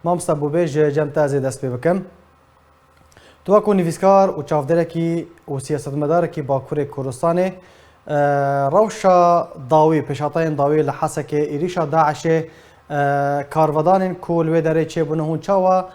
مامستا بوبێ ji cemtezê dest pê bikim. Tu wek ku nivîskar û çavderekî û siyasetmedarekî Bakurê Kurdistanê rewşa dawî pêşhatayên dawî li Hesekê êrişa Daişê karvedanên ku li wê derê çêbûne hûn çawa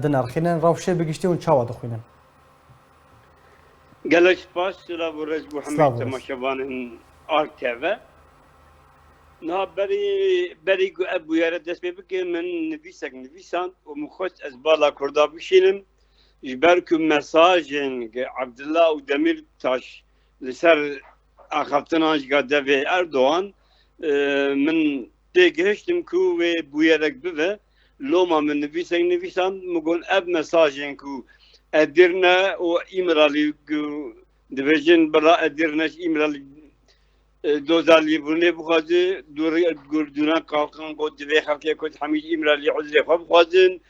dinirxînin rewşê bigiştî hûn çawa dixwînin. Gelek spas sira bu rej bu hemî temaşevanên RTV. Na berî ku ev bûyere dest pê bike min nivîsan û min xwest ez bala Kurda bişînim ji ber ku mesajên Abdullah û Demirtaş li ser axaftinan ji devê Erdoğan min tê gihiştim ku wê bûyerek bibe loma min nivîsan min got ev mesajên ku Edirne û İmralî dibêjin bila Edirne İmralî dozalî bûnê bixwaze gurdûna qalqan got divê xelkê ku hemî İmralî uzrê xwe bixwazin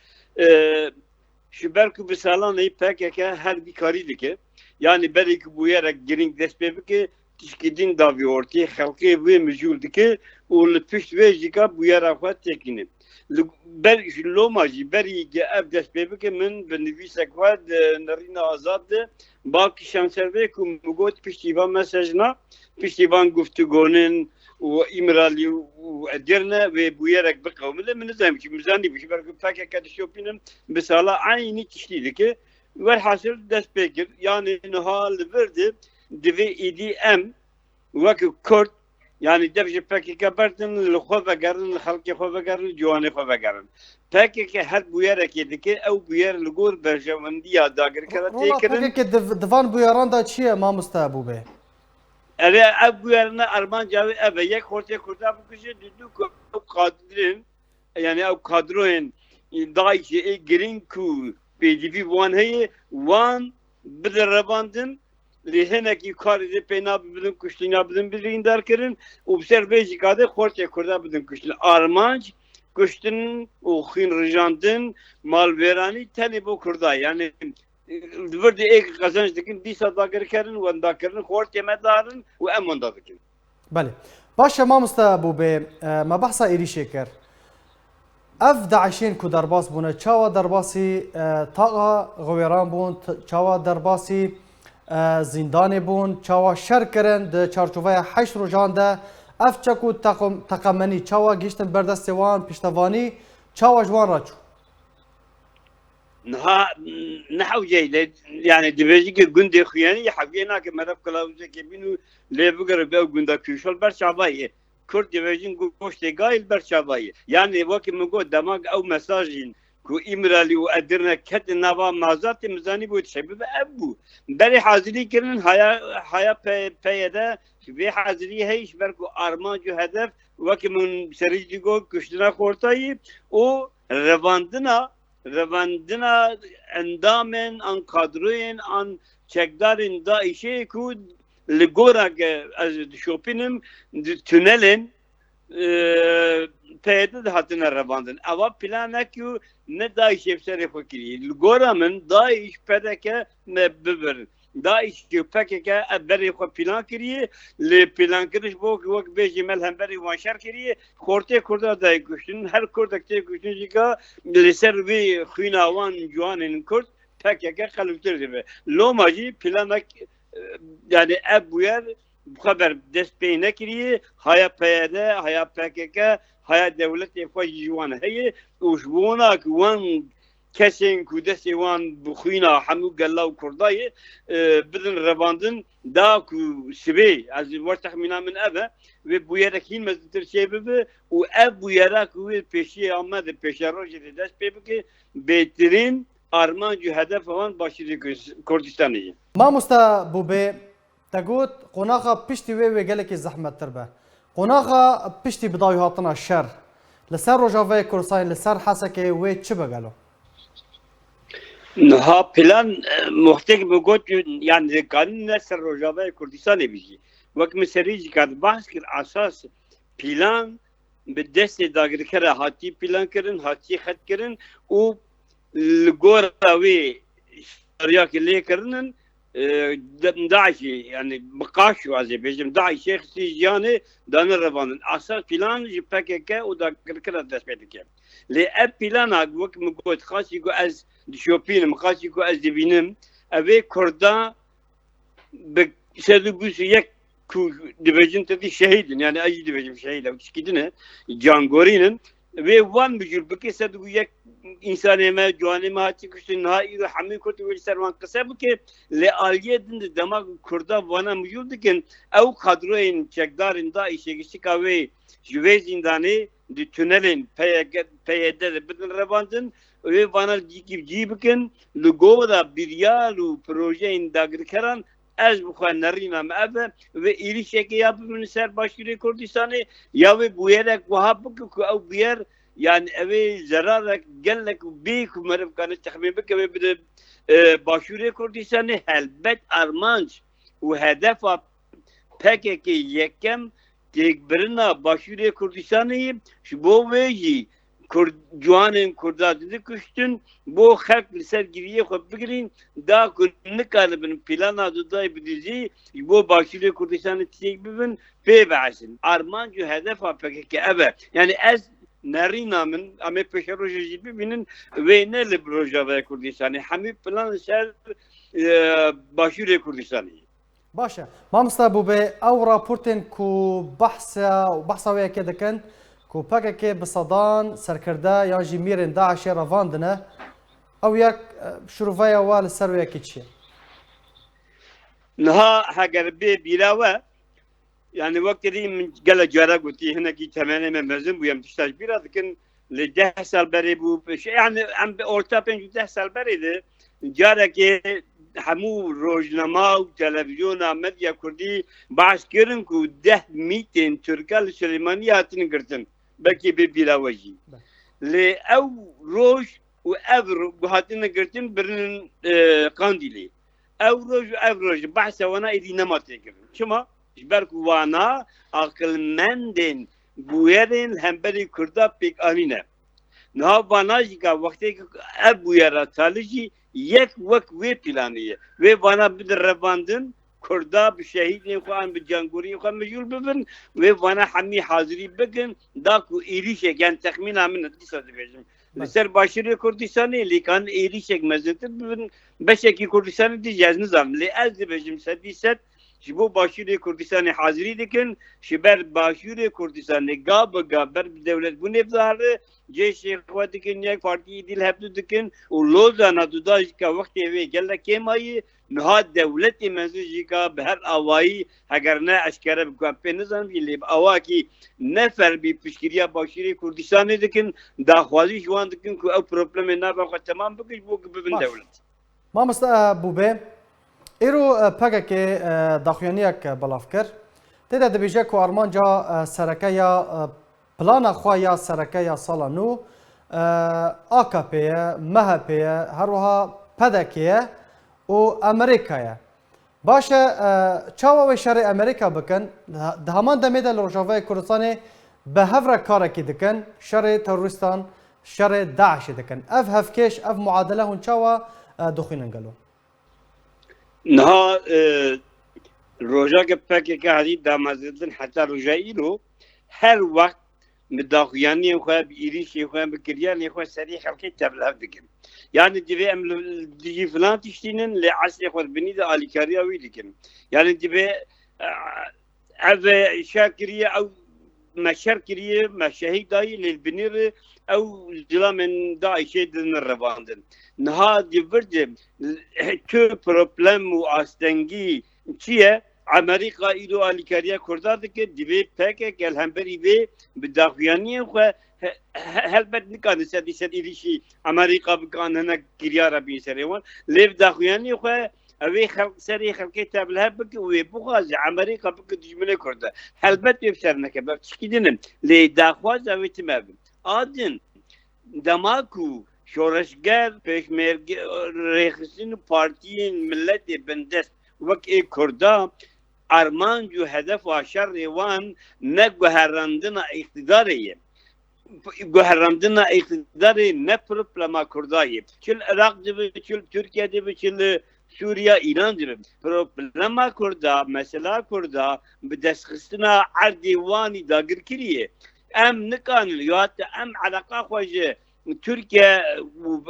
ji ber ku bi salanê PKK her bir karî dike yani berê ku bûyerek girîng dest pê bike tişkîdîn davî ortê xelkê wê mijûl dike û li pişt wê jî ka bûyera xwe têkîne. Ber ji loma jî berî ev dest pê bike min bi nivîsek xwe di nerîna azad de bakî şemservê ku min got piştî van mesajna piştî van guftugonên û İmralî û Edirne wê bûyerek biqewmile min nizanîm ki mizanî ji ber ku PKK dişopînin bi sala aynî tiştî dike welhasil dest pê kir yani niha li vir de divê êdî em wekî Kurd yani dev ji PKK bertin li xwe vegerin li xelkê xwe vegerin ciwanê xwe vegerin. PKK her bûyerekê dike ew bûyer li gor berjewendiya dagirkera têkirin. PKK divan bûyeran da çi ye mamosta Bûbê? Ev bûyerine armanca wê ev e yek xortê Kurda bikuje dû ku ew kadrin yani ew kadroyên Daişê ê girîng ku pêdivî wan heye wan bide revandin li hinekî karê dê pê nabidin kuştî nabidin birîn derkirin û bi ser vê jî kadê xortê Kurda bidin kuştin. Armanc kuştin û xwîn rijandin malvêranî tenê bo Kurda yani vir de êk qezanc dikin dîsa dagirkerin wendakirin xortê me darin û em wenda dikin. Belê. Baş e mamosta Bûbê me behsa êrişê kir. Ev Daişên ku derbas bûne çawa derbasî taqa xewêran bûn çawa derbasî زیندانê bûn çawa şer kirin di çarçoveya heşt rojan de ev çek û teqemenî çawa gihiştin berdestê wan piştevanî çawa ji wan re çû. Nehewce yani dibêjî ki gundê xuyanî heviyê nake mereb kilavuzekê bîn û lê bigire bi ew gunda kûşol ber çavayê Kurd dibêjin goştê gayil ber çavayê yani wekî min got demak ew mesajîn ku İmralî û Edirne ketin nava mazatê mizanî bû tişebîbe ev bû. Berê hazirî kirin haya peyê de vê hazirî hey ji ber ku armanc û hedef wekî min serî jî got kuştina xortayî û revandina endamên an kadroyên an çekdarên Daişê ku li gorak ez dişopînim tünelên peyde de hatine revandin. Ava planek û ne Daişê serê xwe kiriye. Li gora min Daîş pedeke me bibirin. Daîş PKK ev berê xwe plan kiriye lê plankiriş bo wek bêjî me hemberî wan şer kiriye xortê Kurda dayê kuştin her Kurdek tê kuştin jî ka li ser vê xwîna wan ciwanên Kurd PKK xelûtir dibe. Loma jî planek yani ev bûyer xeber dest pê nekiriye haya PYD haya PKK haya dewletê xwe jî ji wan heye û ji wana ku wan kesên ku destê wan bi xwîna hemû gella û Kurdayê bidin revandin da ku sibê ez war texmîna min ev e wê bûyerek hîn mezintir çê bibe û ev bûyera ku wê pêşiyê Amedê pêşerojê de dest pê bike bêhtirîn armanc û hedef wan başîrê Kurdistanê ye. Mamosta Bûbê te got qonaxa piştî wê gelekî zehmettir be. Qonaxa piştî bi dawî hatina şer li ser Rojavayê Kurdistanê li ser Hesekê wê çi be gelo? Niha plan muhtek bi got yani kanî ne ser Rojavayê Kurdistanê bijî. Wek min serî jî kat behs kir esas plan bi destê dagirkera hatî plan kirin hatî xet kirin û li gora wê şeriyakê lê kirinin داعشي يعني بقاش وازي بيجم داعش شيخ سيجاني دان الربان اساس بلان جي PKK ودا كركره داس بيدك لي اب بلان وك مقود خاص يقو از شوبين مخاص يقو از دبينم ابي كردا بسدوس يك كو ديفيجن تدي شهيدن يعني اي ديفيجن شهيد او شكيدنا جانغورينن ve van bücür beki sedu yek insaneme juanema çıkıştı nahai ve hamil kötü ve servan kısa bu ki le aliyedin de damak kurda vana mücür diken ev kadroin çekdarın da işe geçti kahve jüve zindani di tünelin peyede de bütün rebandın ve vana cibiken lugo da bir ya lu projein dagirkeran ez bu kadar narina meve ve iri şeke yapımını ser başlıyor Kurdistan'ı ya ve bu yere kuhabık ku bu yer yani evi zararak gelek büyük merif kanı tahmin bek ve bir başlıyor Kurdistan'ı elbet armanç ve hedefa PKK yekem tekbirina başlıyor Kurdistan'ı şu bu veji Juanın kurda dedi kuştun bu halk liser giriye kopbirin da günlük kalbin plana duday bidizi bu başlıyor Kurdistan'ı tekbibin pebasin armancı hedef PKK evet yani ez narinamın ama peşeroje gibi binin ve ne le proje ve Kurdistan'ı hamid plan ser başlıyor Kurdistan'ı باشە مامستا بوو بێ ئەو راپۆرتێن ku بەحسا وەیە کێ دەکەن ku PKK bi sedan serkirda yan jî mîrên Daişê revandine ew yek şîroveya we li ser wêyekê çi ye? Niha heger bê bîrawe yani wekterî min gelek cara gotî hinekî temenê me mezin bûyem tişta ji bîra dikin li 10 sal berê bû yani em orta 5-10 sal berê de carekê hemû rojnama û televizyona medya Kurdî bahs kirin ku 10 mîtên Türka li Silêmaniyê hatine girtin belkî bê bîrawe jî lê ew roj û ev hatine girtin birinin Kandîlê ew roj û ev roj behsa wana êdî nema têkirin çima ji ber ku wana aqilmendên bûyerên hemberî Kurda pêk anîne niha wana jî ka wextê ku ev bûyera talî jî yek wek wê planî ye wê wana bidin revandin Kurda bi şehîdên xwe an bi cangoriyên xwe mecûl bibin wê wana hemî hazirî bikin da ku êrîşek yani texmîna min dîsa dibêjim li ser başûrê Kurdistanê lêkan êrîşek mezintir bibin beşekî Kurdistanê dî ez nizanim lê ez dibêjim sedî sed ji bo başûrê Kurdistanê hazirî dikin ji ber başûrê Kurdistanê ga bi ga ber bi dewletbûnê dihare cêşê xwe dikin yek partiyê dîl hevdû dikin û lozana duda jî ka wextê wê gelek kêmayî niha dewletê mezin jî ka bi her awayî heger ne eşkere bi pê nizanim jî lê bi awakî nefer bî piştgiriya başûrê Kurdistanê dikin daxwazî ji wan dikin ku ew problemê nava xwe temam bikin ji bo ku bibin dewlet Mamosta Bûbê îro PKK daxuyaniyek belav kir têde dibêje ku armanca serekeya plana xwe ya serekeya sala nû AKP ye MHP ye her wiha PDK ye û Amerîka ye baş e çawa wê şerê Amerîka bikin di heman demê de li Rojavayê Kurdistanê bi hevre karekî dikin şerê terorîstan şerê Daişê dikin ev hevkêş ev muadele hûn çawa dixwînin gelo niha rojaka PKK hadî damezditin heta roja îro her wext bi daxuyaniyên xwe bi êrişê xwe bi kiryanê xwe serî xelkê tevlihev dikin yani divê em dijî filan tiştînin lê esrê xwe binî de alîkariya wî dikin yani divê ev şer kiriye ew me şer kiriye me şehîd dayî lê binîr ew zilamên Daişê didin revandin niha divir de tu problem û astengî çi ye Amerika îro alîkariya Kurda dike divê PKK hemberî vê bi daxuyaniyên xwe helbet nikane sedî sed êrişî Amerika bikan hinek kiryara bîn serê wan lê bi daxuyaniyê xwe evê serê xelkê tevlihev bike û wê bixwaze Amerika bike dijminê Kurda helbet wê ser neke ber tişkî dinin lê daxwaz ew ê time bin adin dema ku şoreşger pêşmerge rêxistin partiyên milletê bin dest wek ê Kurda armanc û hedefa şerê wan ne guherandina îqtidarê ye guherandina îqtidarê ne problema Kurda ye çil Iraq dibe çil Türkiye dibe çil Suriye İran diyorum. Problema Kurda, mesela Kurda, bir destxistina erdivani dagir kiriye. Em nikanil, ya hatta em alaka hoca Türkiye,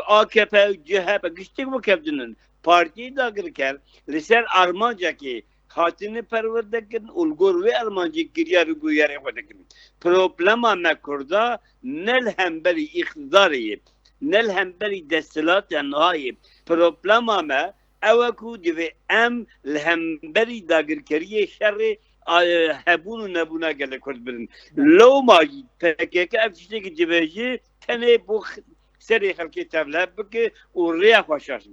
AKP, CHP, güçlük bu kevdinin. Partiyi dagir ker, liser Armanca ki, hatini perverdekin, ulgur ve Armanca giriya rugu yere kodekin. Problema me Kurda, nel hemberi iktidariye. نل هم بری دستلات نهایی پروبلما ما اوکو دوی ام لهم بری داگرکری شر هبون و نبونا گله کرد برن لو ماجی پکیک افشته که جبهجی تنه بو سری خلقی تبلب بکه و ریا خوشاش